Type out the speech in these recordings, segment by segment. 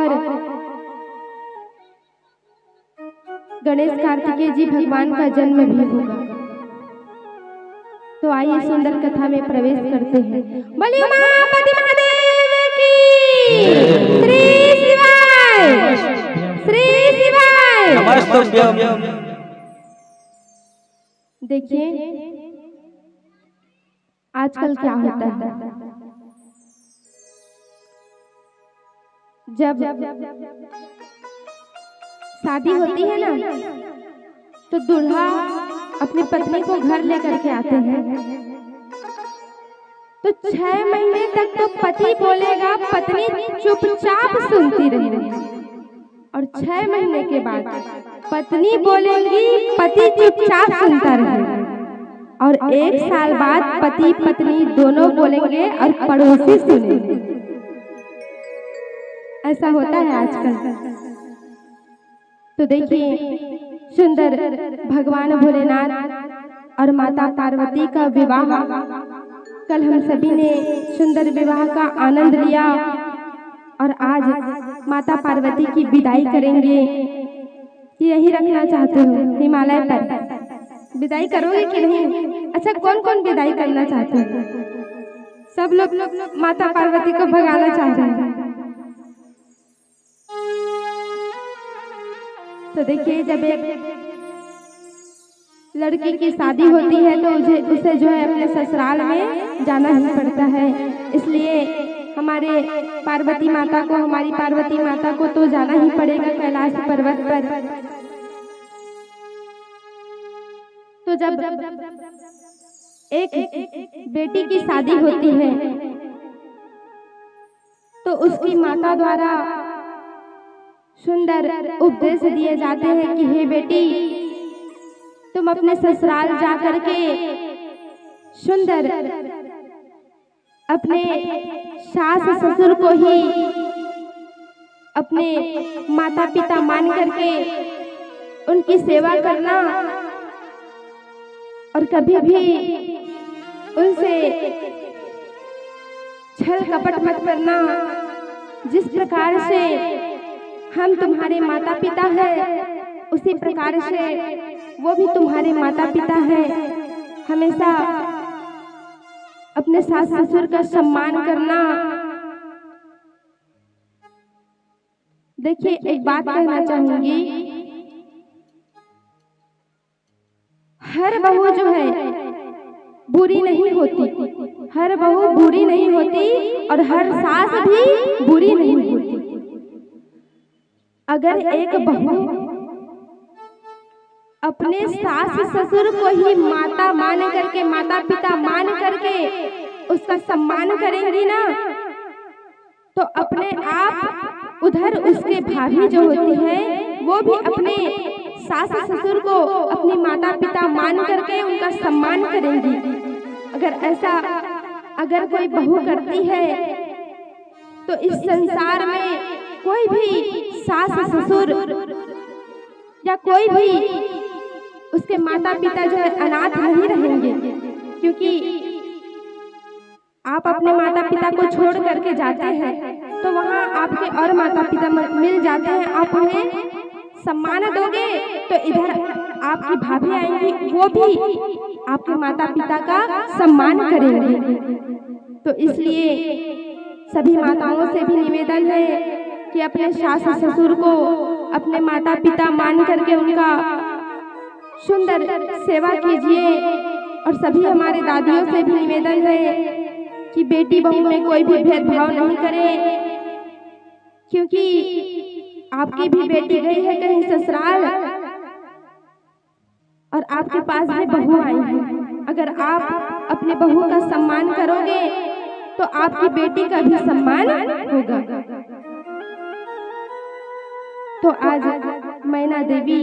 और गणेश कार्तिकेय जी भगवान का जन्म भी होगा। तो आइए सुंदर कथा में प्रवेश करते हैं। बोलिए उमापति महादेव की, श्री शिवाय, श्री शिवाय। देखिए आजकल क्या होता है, जब शादी होती है ना, तो दूल्हा अपनी पत्नी को घर लेकर के आते हैं, तो 6 महीने तक तो पति बोलेगा, पत्नी चुपचाप सुनती रहेगी, और 6 महीने के बाद पत्नी बोलेंगी, पति चुपचाप सुनता रहेगा, और 1 साल बाद पति पत्नी दोनों बोलेंगे और पड़ोसी सुनेंगे। ऐसा होता है आजकल। तो देखिए सुंदर भगवान भोलेनाथ और माता पार्वती का विवाह, कल हम सभी ने सुंदर विवाह का आनंद लिया, और आज माता पार्वती की विदाई करेंगे। यही रखना चाहते हो हिमालय पर, विदाई करोगे कि नहीं? अच्छा, कौन कौन विदाई करना चाहते हो? सब लोग माता पार्वती को भगाना चाहते हैं। तो देखिए जब एक लड़की की शादी होती है तो उसे जो है अपने ससुराल में जाना ही पड़ता है। इसलिए हमारे पार्वती माता को, हमारी पार्वती माता को तो जाना ही पड़ेगा कैलाश पर्वत पर। तो जब एक बेटी की शादी होती है तो उसकी माता द्वारा सुंदर उपदेश दिए जाते हैं कि हे बेटी, तुम अपने ससुराल जाकर के सुंदर अपने सास ससुर को ही अपने माता पिता मान करके उनकी सेवा करना, और कभी भी उनसे छल कपट मत करना। जिस प्रकार से हम तुम्हारे माता पिता हैं, उसी प्रकार से वो भी तुम्हारे माता पिता हैं। हमेशा अपने सास ससुर का सम्मान करना। देखिए एक बात कहना चाहूंगी, हर बहू जो है बुरी नहीं होती, हर बहू बुरी नहीं होती, और हर सास भी बुरी नहीं होती। अगर एक बहू अपने सास ससुर को ही माता मान करके, माता पिता मान करके उसका सम्मान करेंगी ना, तो अपने आप उधर उसके भाभी जो होती है वो भी अपने सास ससुर को अपनी माता पिता मान करके उनका सम्मान करेंगी। अगर कोई बहू करती है तो इस संसार में कोई भी सास ससुर या कोई भी उसके माता पिता जो है अनाथ नहीं रहेंगे, क्योंकि आप अपने माता पिता को छोड़ करके जाते हैं तो वहाँ आपके और माता पिता मिल जाते हैं। आप उन्हें सम्मान दोगे तो इधर आपकी भाभी आएंगी, वो भी आपके माता पिता का सम्मान करेंगे। तो इसलिए सभी माताओं से भी निवेदन है कि अपने सास ससुर को अपने माता पिता मान करके उनका सुंदर सेवा कीजिए। और सभी हमारे दादियों से भी निवेदन है कि बेटी बहू में कोई भी भेदभाव नहीं करे, क्योंकि आपकी भी बेटी गई है कहीं ससुराल और आपके पास भी बहू आई है। अगर आप अपने बहू का सम्मान करोगे तो आपकी बेटी का भी सम्मान होगा। तो आज मैना देवी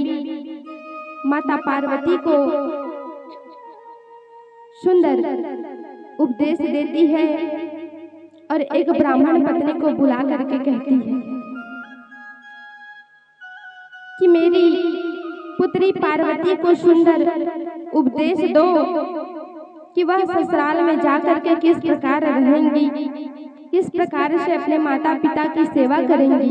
माता पार्वती को सुंदर उपदेश देती है और एक ब्राह्मण पत्नी को बुला करके कहती है कि मेरी पुत्री पार्वती को सुंदर उपदेश दो कि वह ससुराल में जाकर के किस प्रकार रहेंगी। किस प्रकार से अपने माता पिता की सेवा करेंगी।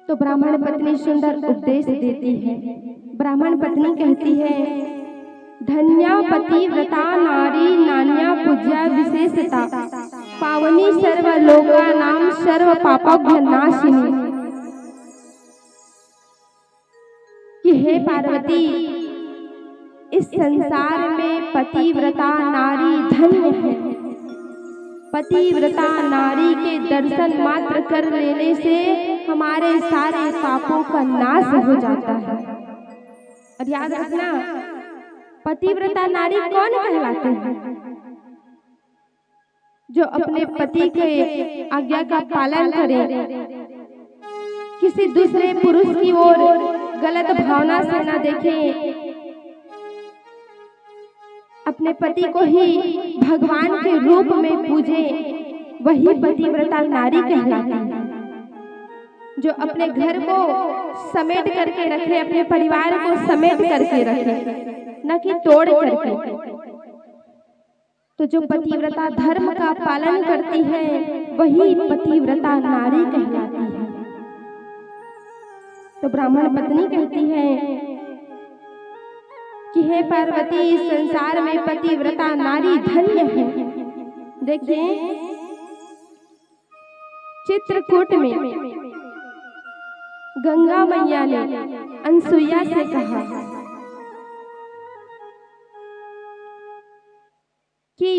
तो ब्राह्मण पत्नी सुंदर उपदेश देती है। ब्राह्मण पत्नी कहती है, धन्या पतिव्रता नारी नान्या पूज्या विशेषता, पावनी सर्वलोका नाम सर्व पापभ्य नाशिनी। कि हे पार्वती, इस संसार में पतिव्रता नारी धन्य है। पतिव्रता नारी के दर्शन मात्र कर लेने से हमारे सारे पापों का नाश हो जाता है। और याद रखना, पतिव्रता नारी कौन कहलाते हैं? जो अपने पति के आज्ञा का पालन करे, किसी दूसरे पुरुष की ओर गलत भावना से न देखे, अपने पति को ही भगवान के रूप में पूजे, वही पतिव्रता नारी कहलाती है। जो अपने घर को समेट करके रखे, अपने परिवार को समेट करके रखे, न कि तोड़ करके। तो जो पतिव्रता धर्म का पालन करती है, वही पतिव्रता नारी कहलाती है। तो ब्राह्मण पत्नी कहती है कि हे पार्वती, इस संसार में पतिव्रता नारी धन्य है। देखिए, चित्रकूट में गंगा मैया ने अनसुईया से कहा कि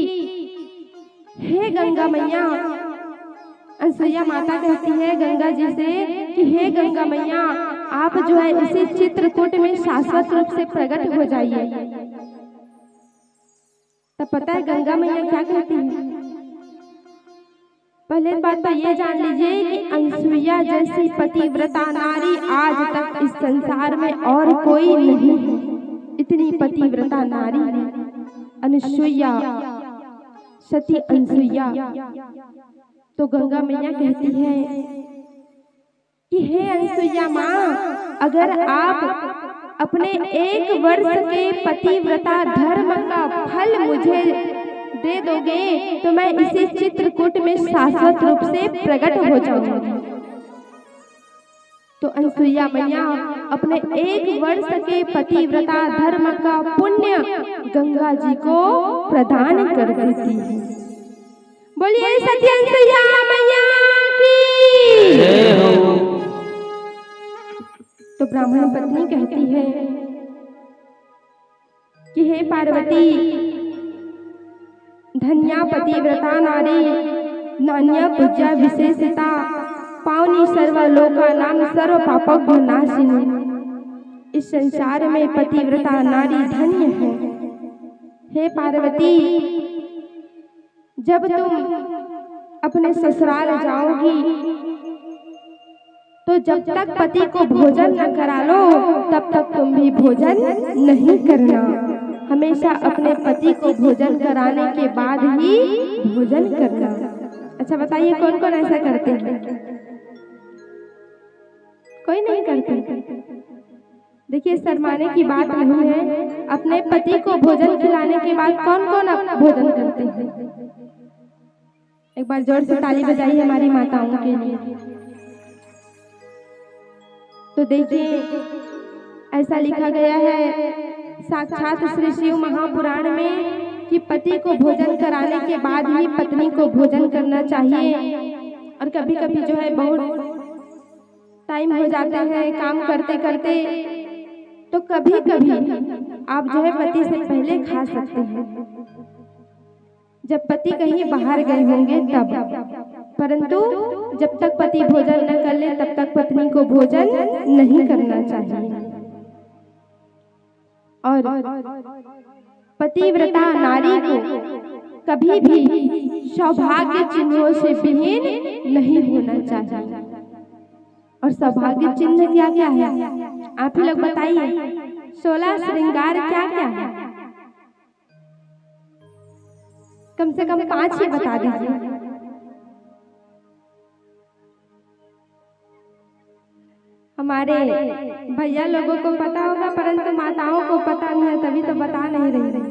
हे गंगा मैया, अनसुईया माता कहती है गंगा जी से कि हे गंगा मैया, आप जो है इसी चित्रकूट में शाश्वत रूप से प्रकट हो जाइए। तब पता है गंगा मैया क्या कहती है? पहले बात तो ये जान लीजिए कि अनसुईया जैसी पतिव्रता नारी आज तक इस संसार में और कोई नहीं है। इतनी पतिव्रता नारी अनसुईया, सती अनसुईया। तो गंगा मैया कहती है कि हे अनसुईया माँ, अगर आप अपने 1 वर्ष के पतिव्रता धर्म का फल मुझे दे दोगे तो मैं इसी चित्रकूट में शाश्वत रूप से प्रकट हो जाऊंगी। तो अनसुईया मैया अपने 1 वर्ष के पतिव्रता धर्म का पुण्य गंगा जी को प्रदान कर देती है। बोलिए सती अनसुईया मैया की जय हो। तो ब्राह्मण पत्नी कहती है कि हे पार्वती, धन्या पतिव्रता नारी नान्या पूज्या विशेषता, पावनी सर्वलोका नाम सर्व पापभ्य नाशिनी। इस संसार में पतिव्रता नारी धन्य है। हे पार्वती, जब तुम अपने ससुराल जाओगी तो जब तक पति को भोजन न करा लो तब तक तुम भी भोजन नहीं करना। हमेशा अपने पति को भोजन कराने के बाद ही भोजन करना। अच्छा बताइए, कौन कौन ऐसा करते हैं? कोई नहीं करते। देखिए, शर्माने की बात नहीं है। अपने पति को भोजन खिलाने के बाद कौन कौन भोजन करते हैं? एक बार जोर से ताली बजाइए हमारी माताओं के लिए। तो देखिए, ऐसा लिखा गया है साक्षात श्री शिव महापुराण में कि पति को भोजन कराने के बाद ही पत्नी को भोजन करना चाहिए। और कभी कभी जो है बहुत टाइम हो जाता है काम करते करते, तो कभी कभी आप जो है पति से पहले खा सकते हैं, जब पति कहीं बाहर गए होंगे तब। परंतु जब तक पति भोजन न कर ले तब तक पत्नी को भोजन नहीं करना चाहिए। और पतिव्रता नारी को कभी भी सौभाग्य चिन्हों से विहीन नहीं होना चाहिए। और सौभाग्य चिन्ह क्या क्या है? आप ही लोग बताइए। 16 श्रृंगार क्या क्या है? कम से कम 5 ही बता दीजिए। हमारे भैया लोगों को पता होगा, परंतु माताओं को पता नहीं है, तभी तो बता नहीं रही।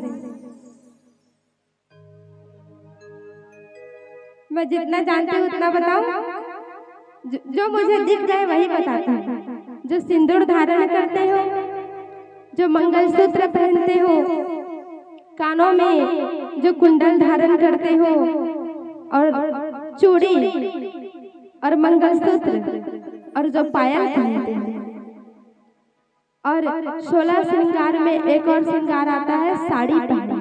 मैं जितना जानती हूँ उतना बताऊं? जो मुझे दिख जाए वही बताती हूँ। जो सिंदूर धारण करते हो, जो मंगलसूत्र पहनते हो, कानों में जो कुंडल धारण करते हो और चूड़ी और मंगलसूत्र और जो पायल पहनते हो, और 16 श्रृंगार में एक और श्रृंगार आता है साड़ी पहनना,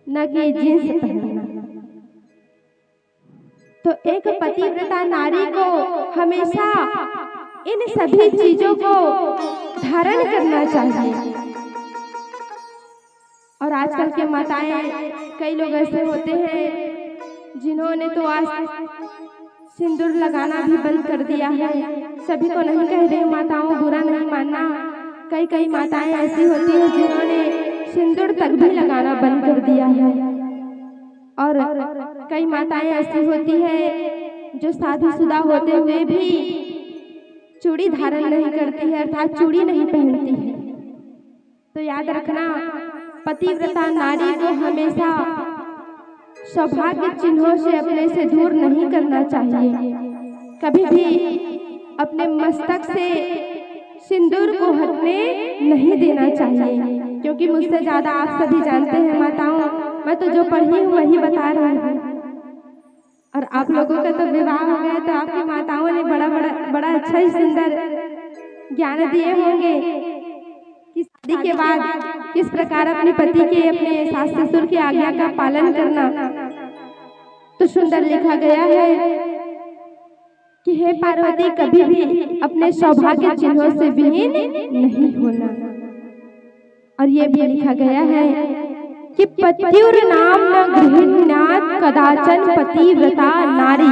न कि जींस पहनना। तो एक पतिव्रता नारी को हमेशा इन सभी चीजों को धारण करना चाहिए। और आजकल के माताएं, कई लोग ऐसे होते हैं जिन्होंने तो आज सिंदूर लगाना भी बंद कर दिया है। सभी को नहीं कह रही माताओं, बुरा नहीं मानना। कई माताएं ऐसी होती हैं जिन्होंने सिंदूर तक भी लगाना बंद कर दिया है, और कई माताएं ऐसी होती हैं जो शादीशुदा होते हुए भी चूड़ी धारण नहीं करती है, अर्थात चूड़ी नहीं पहनती है। तो याद रखना, पतिव्रता नारी को हमेशा सौभाग्य चिन्हों से अपने से दूर नहीं करना चाहिए। कभी भी अपने मस्तक से सिंदूर को हटने नहीं देना चाहिए, क्योंकि मुझसे ज्यादा आप सभी जानते हैं माताओं, मैं तो जो पढ़ी हूँ वही बता रही हूँ। और आप लोगों का तो विवाह हो गया, तो आपकी माताओं ने बड़ा अच्छा ही सुंदर ज्ञान दिए होंगे कि शादी के बाद किस प्रकार अपने पति के, अपने सास ससुर की आज्ञा का पालन करना। तो सुंदर लिखा गया है कि हे पार्वती, कभी भी अपने सौभाग्य चिन्हों से विहीन नहीं होना। और ये भी लिखा गया है कि पत्युर नाम न गृह्णात कदाचन पतिव्रता नारी,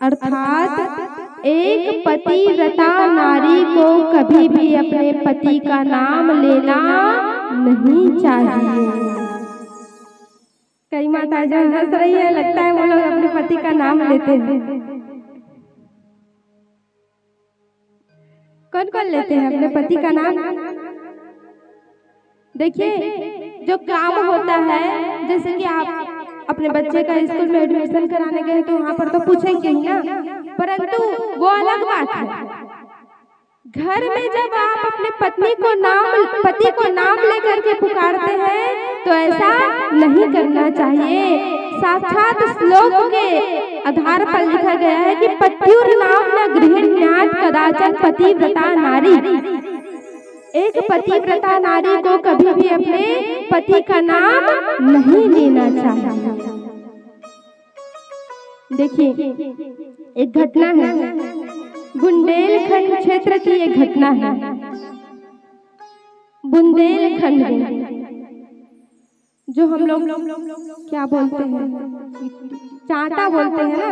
अर्थात एक पतिव्रता नारी को कभी भी अपने पति का नाम लेना नहीं चाहिए। कई माता जो हंस रही है, लगता है वो लोग अपने पति का नाम लेते हैं। कौन कौन लेते हैं अपने पति का नाम? देखिए, जो काम होता है, जैसे कि आप अपने बच्चे का स्कूल में एडमिशन कराने गए तो वहाँ पर तो पूछेंगे ही ना, परंतु वो अलग बात है। घर में जब आप अपने पति को नाम लेकर के पुकारते हैं तो ऐसा नहीं करना चाहिए। साक्षात श्लोक के आधार पर लिखा गया है कि पत्युर नाम न गृह्णात कदाचन पतिव्रता नारी, एक पतिव्रता नारी को कभी भी अपने पति का नाम नहीं लेना चाहिए। देखिए, एक घटना है, बुंदेलखंड क्षेत्र की एक घटना है। बुंदेलखंड में जो हम लोग क्या बोलते हैं, चाटा बोलते हैं ना,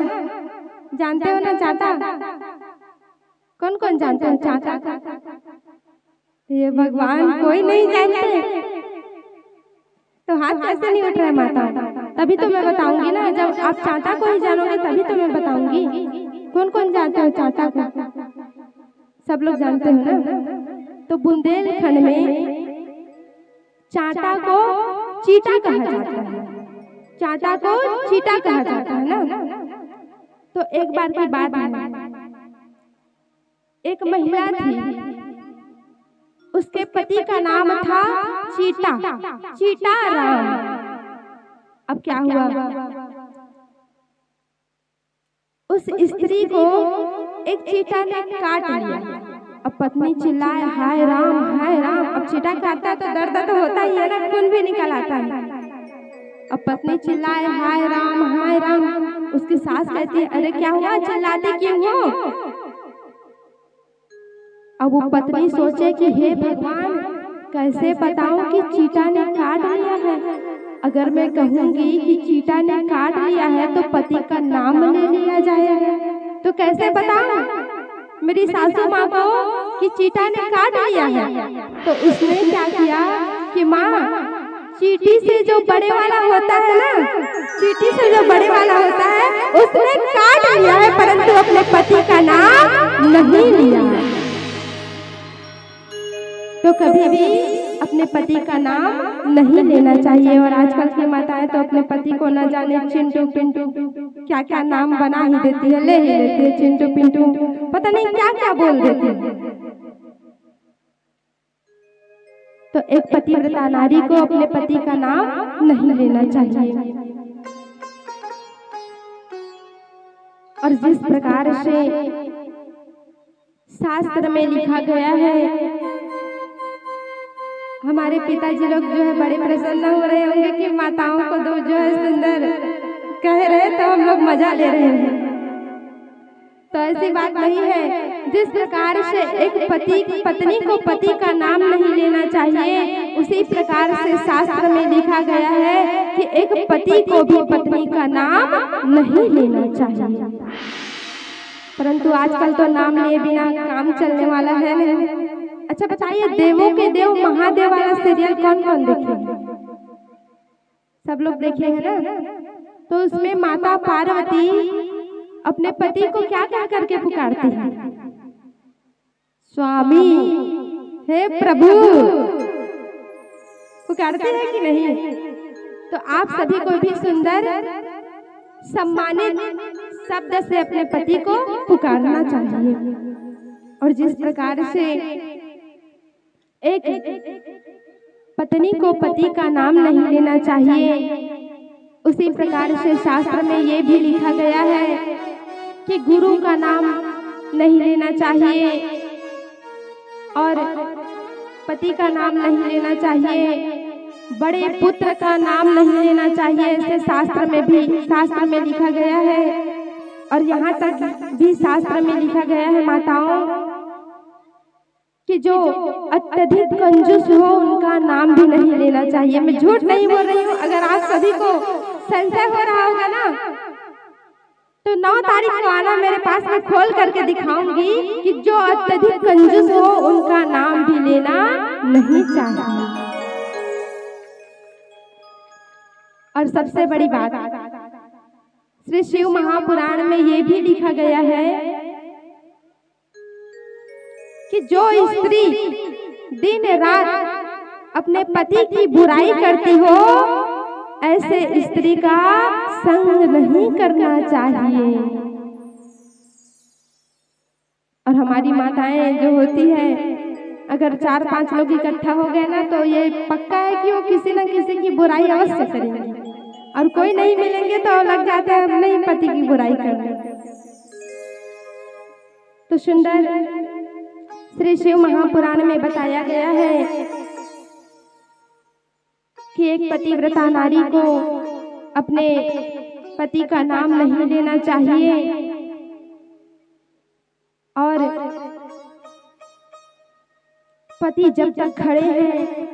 जानते हो ना चाटा? कौन कौन जानते हैं चाटा? ये भगवान, कोई नहीं जानते तो हाथ कैसे नहीं उठ रहा है माता? तभी तो मैं बताऊंगी ना, जब आप चाटा को ही जानोगे तभी तो मैं बताऊंगी। कौन कौन जानते हो चाटा को? सब लोग जानते हो ना। तो बुंदेलखंड में चाटा को चीटा कहा जाता है, चाटा को चीटा कहा जाता है ना। तो एक बार की बात है, एक महिला थी, उसके पति का नाम था चीटा राम। अब क्या हुआ, उस स्त्री को एक चीटा ने काट लिया। अब पत्नी चिल्लाए, हाय राम हाय राम। अब चीटा काटता तो दर्द तो होता ही है ना, खून भी निकल आता है। अब पत्नी चिल्लाए, हाय राम हाय राम। उसकी सास कहती है, अरे क्या हुआ, चिल्लाते क्यों हो? अब वो पत्नी सोचे कि हे भगवान, कैसे बताऊं कि चीटा ने काट लिया है। अगर मैं कहूंगी कि चीटा ने काट लिया है तो पति का नाम ले लिया जाएगा, तो कैसे बताऊं मेरी सासू माँ को कि चीटा ने काट लिया है? तो उसने क्या किया कि माँ, चीटी से जो बड़े वाला होता है ना, चीटी से जो बड़े वाला होता है उसने काट लिया है, परंतु अपने पति का नाम नहीं लिया। तो कभी भी अपने पति का नाम नहीं लेना चाहिए। और आजकल की माताएं तो अपने पति को न जाने चिंटू पिंटू क्या क्या नाम बना ही देती है, ले ही लेती है, चिंटू पिंटू पता नहीं क्या क्या बोल देती है। तो एक पतिव्रता नारी को अपने पति का नाम नहीं लेना चाहिए। और जिस प्रकार से शास्त्र में लिखा गया है, हमारे पिताजी लोग जो है बड़े प्रसन्न हो रहे होंगे कि माताओं को दो जो है सुंदर कह रहे, तो हम लोग मजा ले रहे हैं। तो ऐसी बात नहीं है। जिस प्रकार से एक पत्नी को पति का नाम नहीं लेना चाहिए, उसी प्रकार से शास्त्र में लिखा गया है कि एक पति को भी पत्नी का नाम नहीं लेना चाहिए। परंतु आजकल तो नाम लिए बिना काम चलने वाला है नहीं। अच्छा बताइए, देवों के देव महादेव वाला सीरियल कौन कौन देखे? सब लोग देखे हैं ना। तो उसमें माता पार्वती अपने पति को क्या क्या करके पुकारती है? स्वामी, हे प्रभु, पुकारते हैं कि नहीं? तो आप सभी को भी सुंदर सम्मानित शब्द से अपने पति को पुकारना चाहिए। और जिस प्रकार से एक पत्नी को पति का नाम नहीं लेना चाहिए, उसी प्रकार से शास्त्र में ये भी लिखा गया है कि गुरु का नाम नहीं लेना चाहिए और पति का नाम नहीं लेना चाहिए, बड़े पुत्र का नाम नहीं लेना चाहिए। ऐसे शास्त्र में लिखा गया है। और यहाँ तक भी शास्त्र में लिखा गया है माताओं कि जो अत्यधिक कंजूस हो उनका नाम भी नहीं लेना चाहिए। मैं झूठ नहीं बोल रही हूँ। अगर आप सभी को संशय हो रहा होगा ना, तो 9 तारीख को आना मेरे पास, में खोल करके दिखाऊंगी कि जो अत्यधिक कंजूस हो उनका नाम भी लेना नहीं चाहिए। और सबसे बड़ी बात, श्री शिव महापुराण में ये भी लिखा गया है कि जो स्त्री दिन रात अपने पति की बुराई करती हो, ऐसे स्त्री का संग नहीं करना चाहिए। और हमारी माताएं जो होती है, अगर 4-5 लोग इकट्ठा हो गए ना, तो ये पक्का है कि वो किसी न किसी की बुराई अवश्य करेंगे। और कोई नहीं मिलेंगे तो लग जाते हैं अपने ही पति की बुराई करने। तो सुंदर श्री शिव महापुराण में बताया गया है कि एक पतिव्रता नारी को अपने पति का नाम नहीं लेना चाहिए। और पति जब तक खड़े हैं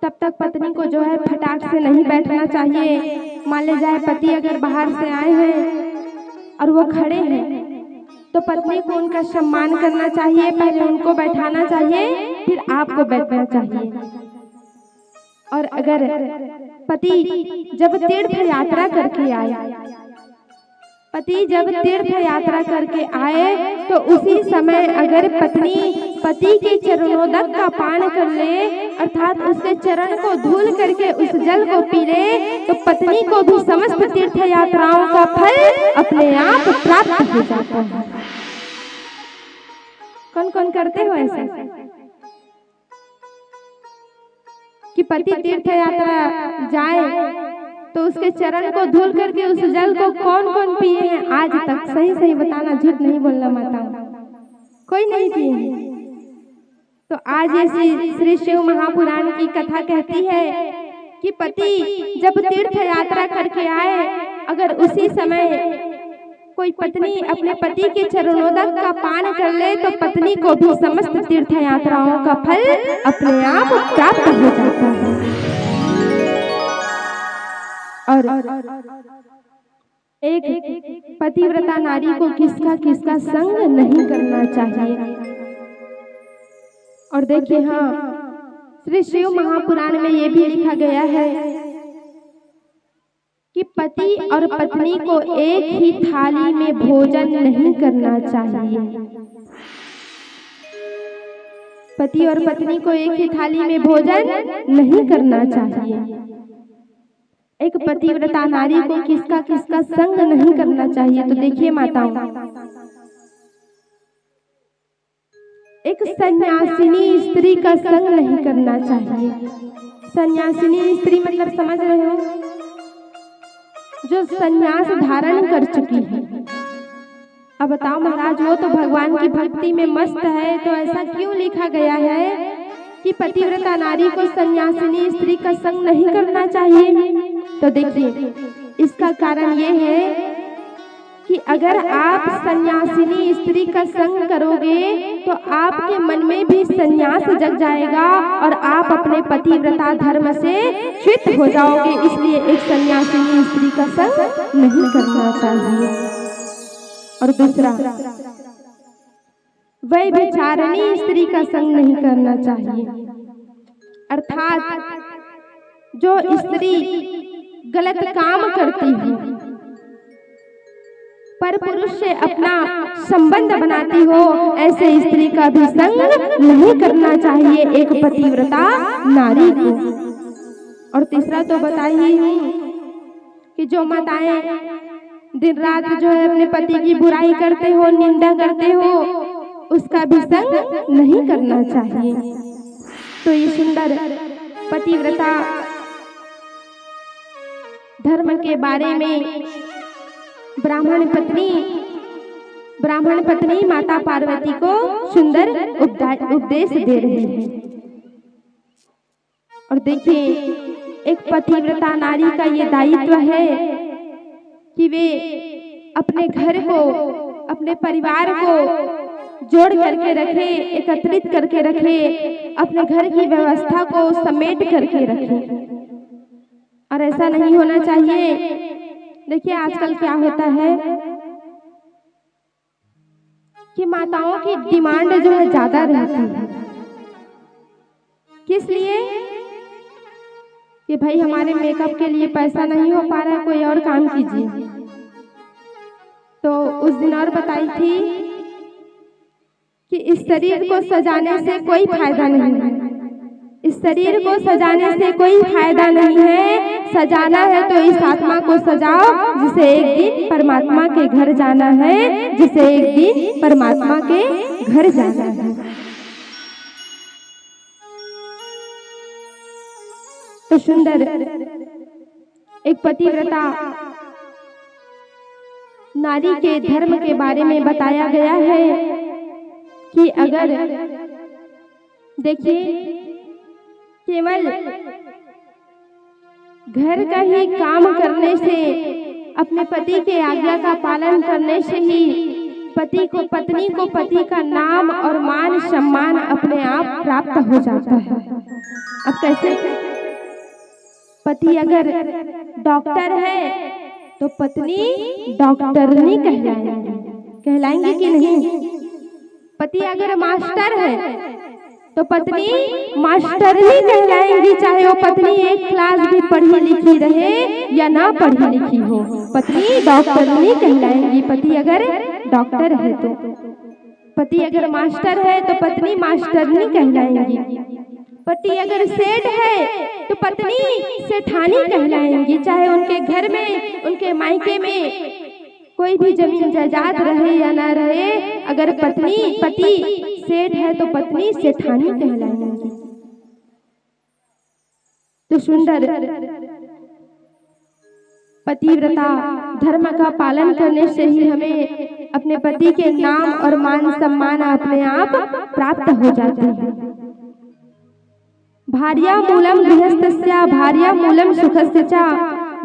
तब तक पत्नी को जो है फटाक से नहीं बैठना चाहिए। मान ले जाए पति अगर बाहर से आए हैं और वो खड़े हैं, तो पत्नी को उनका सम्मान करना चाहिए। पहले उनको बैठाना चाहिए, फिर आपको बैठना चाहिए। और अगर पति जब तीर्थ यात्रा करके आए, तो उसी समय अगर पत्नी पति के चरणोदक का पान कर ले, अर्थात उसके चरण को धूल करके उस जल को पी ले, तो पत्नी को भी समस्त तीर्थ यात्राओं का फल अपने आप प्राप्त हो जाता है। कौन कौन करते हो ऐसा कि पति तीर्थ यात्रा जाए तो उसके चरण को धुल करके उस जल को कौन कौन पिए हैं आज तक? सही बताना, झूठ नहीं बोलना माता। कोई नहीं पिए हैं। तो आज ये श्री शिव महापुराण की कथा कहती है कि पति जब तीर्थ यात्रा करके आए, अगर उसी समय कोई पत्नी अपने पति के चरणोदक का पान कर ले, तो पत्नी को भी समस्त तीर्थ यात्राओं का फल अपने आप प्राप्त हो जाता है। और एक पतिव्रता नारी को किसका संग नहीं करना चाहिए। और देखिए, हाँ, श्री शिव महापुराण में ये भी लिखा गया है कि पति और पत्नी को एक ही थाली में भोजन नहीं करना चाहिए। पति और पत्नी को एक ही थाली में भोजन नहीं करना चाहिए। एक पतिव्रता नारी को किसका किसका संग नहीं करना चाहिए। तो देखिए माताओं, एक सन्यासिनी स्त्री का संग नहीं करना चाहिए। सन्यासिनी स्त्री मतलब समझ रहे हो, जो सन्यास धारण कर चुकी है। अब बताओ महाराज, वो तो भगवान की भक्ति में मस्त है, तो ऐसा क्यों लिखा गया है कि पतिव्रता नारी को सन्यासिनी स्त्री का संग नहीं करना चाहिए? तो देखिए, इसका कारण ये है कि अगर आप सन्यासिनी स्त्री का संग करोगे तो आपके मन में भी सन्यास जग जाएगा और आप अपने पतिव्रता धर्म से च्युत हो जाओगे। इसलिए एक सन्यासिनी स्त्री का संग नहीं करना चाहिए। और दूसरा, व्यभिचारिणी स्त्री का संग नहीं करना चाहिए। अर्थात जो स्त्री गलत काम करती है, पर पुरुष से अपना संबंध बनाती हो, ऐसे स्त्री का भी संग नहीं करना चाहिए एक पतिव्रता नारी को। और तीसरा तो बताइए कि जो माताएं दिन रात जो है अपने पति की बुराई करते हो, निंदा करते हो, उसका भी संग नहीं करना चाहिए। तो ये सुंदर पतिव्रता धर्म के बारे में ब्राह्मण पत्नी माता पार्वती को सुंदर उपदेश दे रही है। और देखिए, एक पतिव्रता नारी का ये दायित्व है कि वे अपने घर को, अपने परिवार को जोड़ करके रखे, एकत्रित करके रखे, अपने घर की व्यवस्था को समेट करके रखे। और ऐसा नहीं होना चाहिए। देखिए, आजकल क्या होता है कि माताओं की डिमांड जो है ज्यादा रहती है। किस लिए? कि भाई हमारे मेकअप के लिए पैसा नहीं हो पा रहा है, कोई और काम कीजिए। तो उस दिन और बताई थी कि इस शरीर को सजाने से कोई फायदा नहीं है। इस शरीर को सजाने से कोई फायदा नहीं है। सजाना है तो इस आत्मा को सजाओ, जिसे एक दिन परमात्मा के घर जाना है, जिसे एक दिन परमात्मा के घर जाना है। तो सुंदर एक पतिव्रता नारी के धर्म के बारे में बताया गया है कि अगर देखिए, केवल घर का ही काम करने से, अपने पति के आज्ञा का पालन करने से ही पत्नी को पति का नाम और मान सम्मान अपने आप प्राप्त हो जाता है। अब कैसे? पति अगर डॉक्टर है तो पत्नी डॉक्टरनी कहलाएंगी कि नहीं? पति अगर मास्टर है तो पत्नी मास्टरनी कहलाएंगी, चाहे वो पत्नी एक क्लास भी पढ़ी लिखी रहे या ना पढ़ी लिखी हो, पत्नी डॉक्टरनी कहलाएंगी। पति अगर डॉक्टर है तो, पति अगर मास्टर है तो पत्नी मास्टरनी कहलाएंगी। पति अगर सेठ है तो पत्नी सेठानी कहलाएंगी, चाहे उनके घर में, उनके मायके में कोई भी जमीन जायदाद रहे या ना रहे, अगर पति सेठ है तो पत्नी सेठानी कहलाएंगी। तो सुंदर पतिव्रता धर्म का पालन करने से ही हमें अपने पति के नाम और मान सम्मान अपने आप प्राप्त हो जाते हैं। भार्या मूलम गृहस्थस्य भार्या मूलम सुखस्य च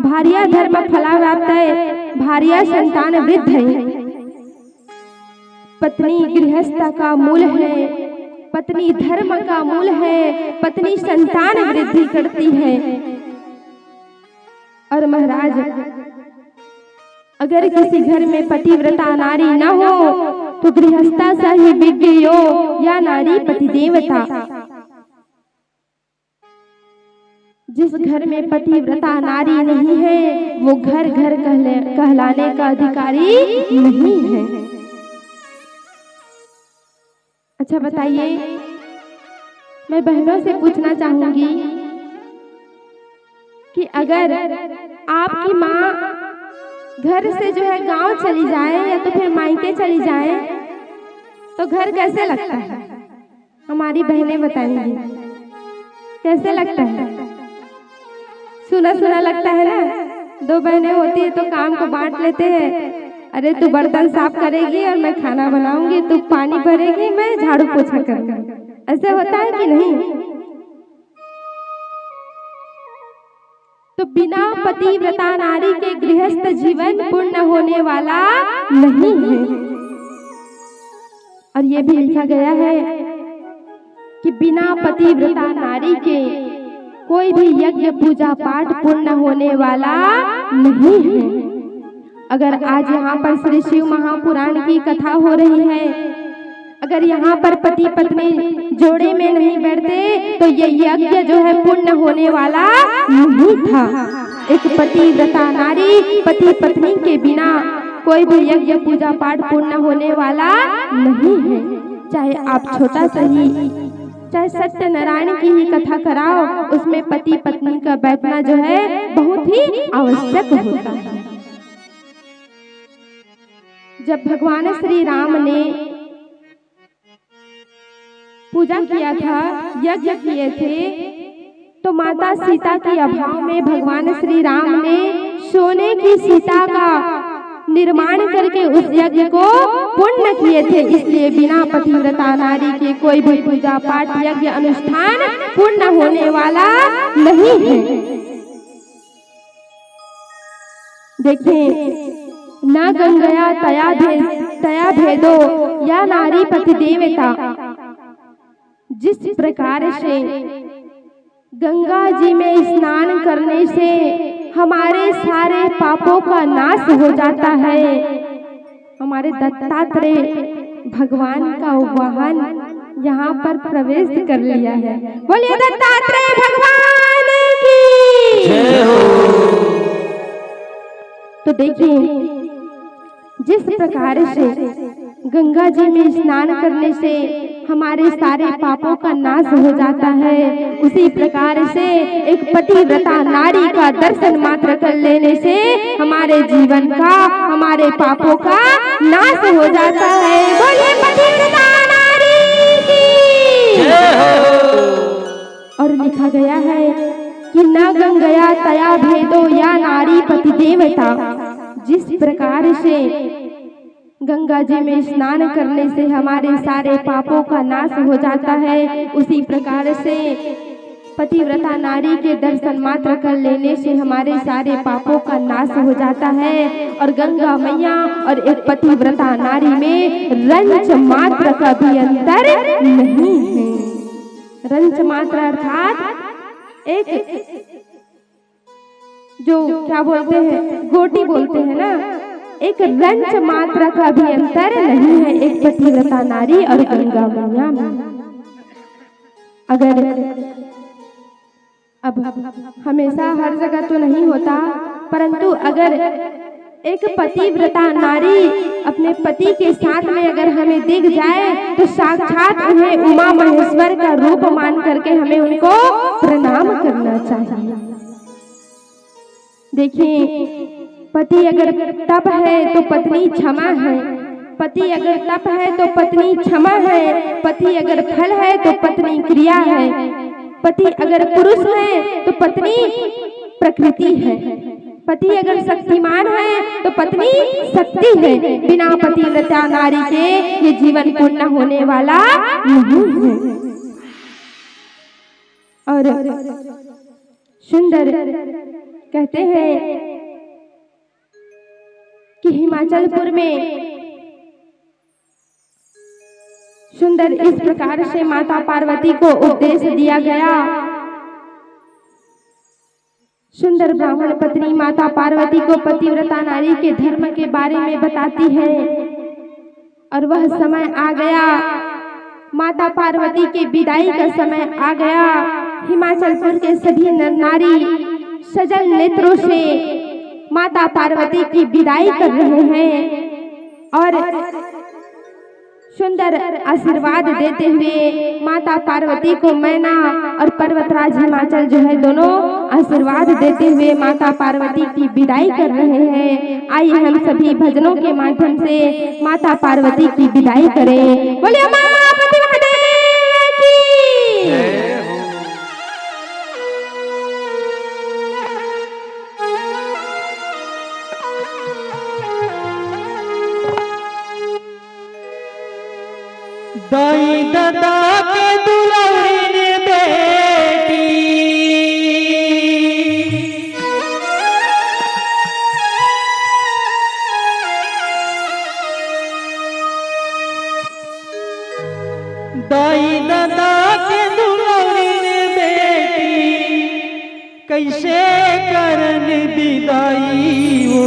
भार्या धर्म फलाप्तये भार्या संतान वृद्धये। पत्नी गृहस्थ का मूल है, पत्नी धर्म का मूल है, पत्नी संतान वृद्धि करती है। और महाराज, अगर किसी घर में पतिव्रता नारी न हो तो गृहस्था सही विज्ञयो या नारी पतिदेवता। जिस घर में पतिव्रता नारी नहीं है वो घर कहलाने का अधिकारी नहीं है। अच्छा बताइए, मैं बहनों से पूछना चाहूंगी कि अगर आपकी माँ घर से जो है गांव चली जाए या तो फिर मायके चली जाए तो घर कैसे लगता है? हमारी बहनें बताएंगी कैसे लगता है। सुना सुना लगता है ना। दो बहनें होती है तो काम को बांट लेते हैं। अरे तू बर्तन साफ करेगी और मैं खाना बनाऊंगी, तू पानी भरेगी, मैं झाड़ू पोछा करूंगी। ऐसे होता है कि नहीं? तो बिना पतिव्रता नारी के गृहस्थ जीवन पूर्ण होने वाला नहीं है। और ये भी लिखा गया है कि बिना पतिव्रता नारी के कोई भी यज्ञ पूजा पाठ पूर्ण होने वाला नहीं है। अगर आज यहाँ पर श्री शिव महापुराण की कथा हो रही है, अगर यहाँ पर पति पत्नी जोड़े में नहीं बैठते तो ये यज्ञ जो है पूर्ण होने वाला नहीं था। एक पतिव्रता नारी पति पत्नी के बिना कोई भी यज्ञ पूजा पाठ पूर्ण होने वाला नहीं है। चाहे आप छोटा सही, चाहे सत्यनारायण की ही कथा कराओ, उसमें पति पत्नी का बैठना जो है बहुत ही आवश्यक होता है। जब भगवान श्री राम ने पूजा किया था, यज्ञ किए थे, तो माता सीता के अभाव में भगवान श्री राम ने सोने की सीता का निर्माण करके उस यज्ञ को पूर्ण किए थे। इसलिए बिना पतिव्रता नारी के कोई भी पूजा पाठ यज्ञ अनुष्ठान पूर्ण होने वाला नहीं है। देखिए, न गंगया तया भेदो या नारी पति देवता। जिस प्रकार से गंगा जी में स्नान करने से हमारे सारे पापों का नाश हो जाता है, हमारे दत्तात्रेय भगवान का वाहन यहाँ पर प्रवेश कर लिया है। बोलिए दत्तात्रेय भगवान की जय हो। तो देखिए, जिस प्रकार से गंगा जी में स्नान करने से हमारे सारे पापों का नाश हो जाता है, उसी प्रकार से एक पतिव्रता नारी का दर्शन मात्र कर लेने से हमारे जीवन का, हमारे पापों का नाश हो जाता है। बोलिए पतिव्रता नारी की जय हो। और लिखा गया है कि न गंगया तया भेदो या नारी पति देवता। जिस प्रकार से गंगा जी में स्नान करने से हमारे सारे पापों का नाश हो जाता है, उसी प्रकार से पतिव्रता नारी के दर्शन मात्र कर लेने से हमारे सारे पापों का नाश हो जाता है। और गंगा मैया और एक पतिव्रता नारी में रंच मात्र का भी अंतर नहीं है। रंच मात्र अर्थात एक जो क्या बोलते हैं, गोटी बोलते हैं ना, एक रंच मात्रा का भी अंतर नहीं है एक पतिव्रता नारी और गंगा मैया में। अगर अब हमेशा हर जगह तो नहीं होता, परंतु अगर एक पतिव्रता नारी अपने पति के साथ में अगर हमें दिख जाए तो साक्षात उन्हें उमा महेश्वर का रूप मान करके हमें उनको प्रणाम करना चाहिए। देखिए, पति अगर तप है तो पत्नी क्षमा है, पति अगर तप है तो पत्नी क्षमा है, पति अगर फल है तो पत्नी क्रिया है, पति अगर पुरुष है तो पत्नी प्रकृति है, पति अगर शक्तिमान है तो पत्नी शक्ति है। बिना पतिव्रता नारी के ये जीवन पूर्ण होने वाला नहीं है। और सुंदर कहते हैं कि हिमाचलपुर में सुंदर इस प्रकार से माता पार्वती को उपदेश दिया गया। सुंदर ब्राह्मण पत्नी माता पार्वती को पतिव्रता नारी के धर्म के बारे में बताती है। और वह समय आ गया, माता पार्वती के विदाई का समय आ गया। हिमाचलपुर के सभी नर नारी सजल नेत्रों से माता पार्वती की विदाई कर रहे हैं। और सुंदर आशीर्वाद देते हुए माता पार्वती को मैना और पर्वतराज हिमाचल जो है दोनों आशीर्वाद देते हुए माता पार्वती की विदाई कर रहे हैं। आइए हम सभी भजनों के माध्यम से माता पार्वती की विदाई करें। बोलिए मां पार्वती महादेव की। दाई दादा के दुलारी बेटी दाई दादा के दुलारी बेटी कैसे करन विदाई वो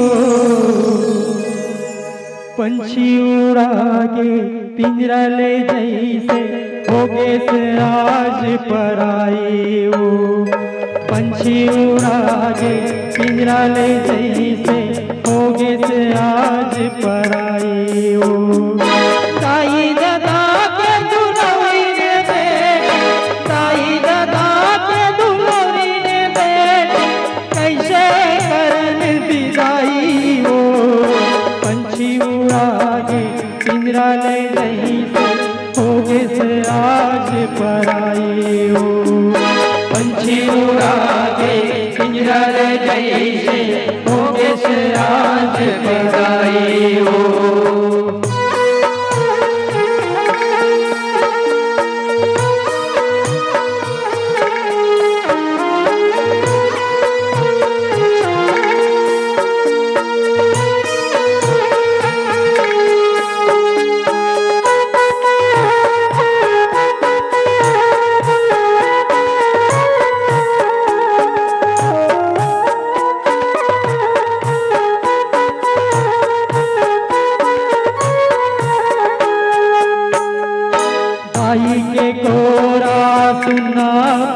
पंछी उड़ा के पिंजरा ले जैसे होगे से आज पर आई वो पंछी उड़ा के पिंजरा ले जैसे होगे से आज पर आई वो दाई दादा के दुलारी ने बेटी दाई दादा के दुलारी ने बेटी कैसे करन विदाई वो पंछी उड़ा के पिंजरा ले होगे से आज पर आई हो पंछी उड़ा के पिंजरा ले जैसे होगे से आज पर आई हो। आई के कोरा सुनना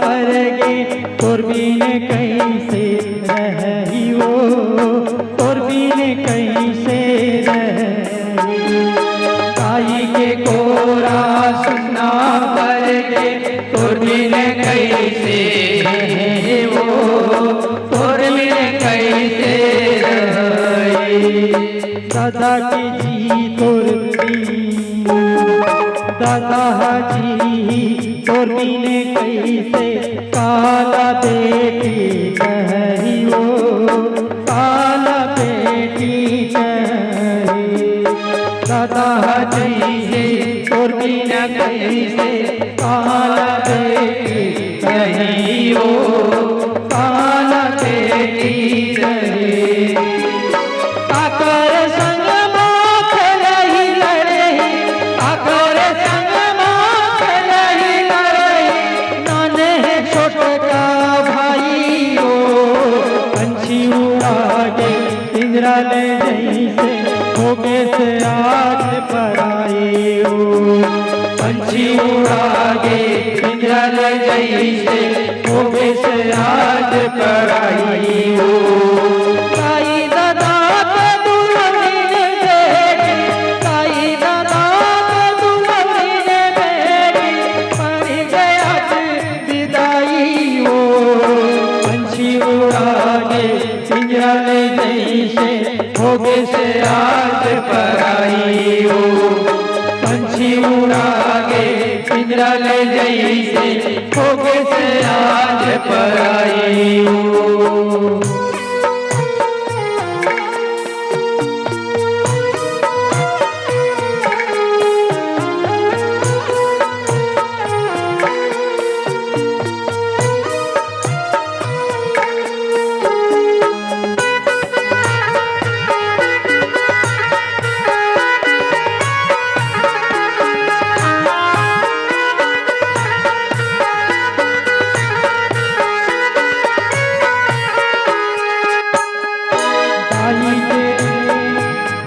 पड़ेगे तोरबीन कैसे रही वो तोरबीन कैसे रही आई के कोरा सुनना पड़ेगे तोरबीन कैसे रही वो तोरबीन कैसे रही दादा की जी तोरबीन दादा जी तोरबीन कैसे काला बेटी कही वो काला बेटी कही दादा जी तोरबीन कैसे काला बेटी कही वो काला बेटी कही काकर संग माथ रही लड़े काकर संग माथ रही लड़े नाने छोटका भाई हो पंछी उड़ा के पिंजरा ले जैसे होगे से आज पर आई हो पंछी उड़ा के पिंजरा ले जैसे होगे से आज पर आई हो। दाई दादा के दुलारी ने बेटी दाई दादा के दुलारी ने बेटी पड़ गया विदाई हो पंछी उड़ा के पिंजरा ले जैसे होगे से आज पर आई हो पंछी उड़ा के पिंजरा ले जैसे होगे से आज पर आई हो।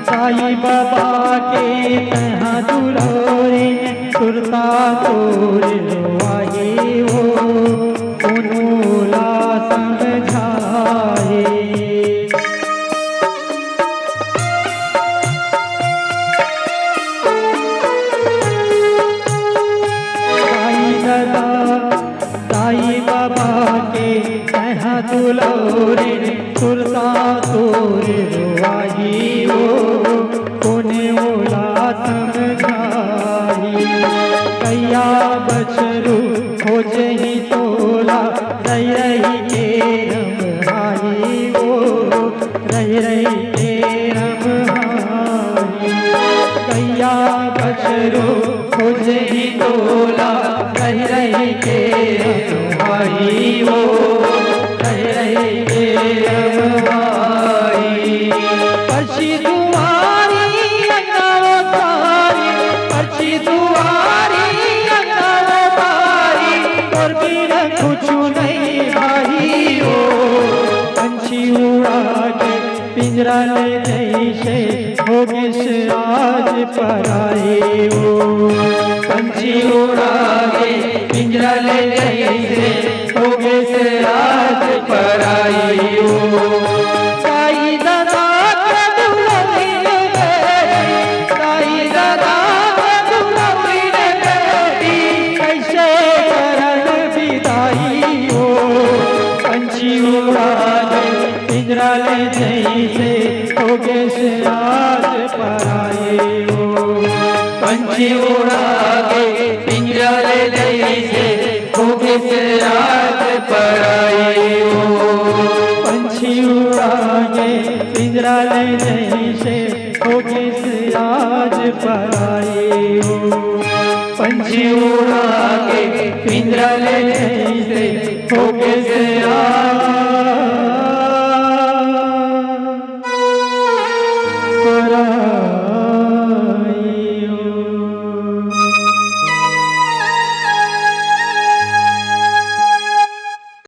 साई बाबा के कहाँ दुलारे सुरता तोर आई हो उनोला समझाए डोला रह रही के भाई वो रह रही के भाई पर्ची दुआरी अंगारी पर्ची दुआरी अंगारी और बिना कुछ नहीं भाई वो पंछी उड़ा के पिंजरा ले जैसे होगे से आज पर आए हो पंछी उड़ा के पिंजरा ले जैसे होगे से आज पर आए हो साई दादा के दुल्हन बेटी साई दादा के दुल्हन बेटी कैसे करन विदाई हो पंछी उड़ा के पिंजरा ले जैसे होगे से आज पर आए हो पंछी उड़ा के पिंजरा ले जैसे होगे से आज पर आए हो पंछी उड़ा के पिंजरा ले जैसे होगे से आज पर आए हो पंछी उड़ा के पिंजरा ले जैसे होगे से आज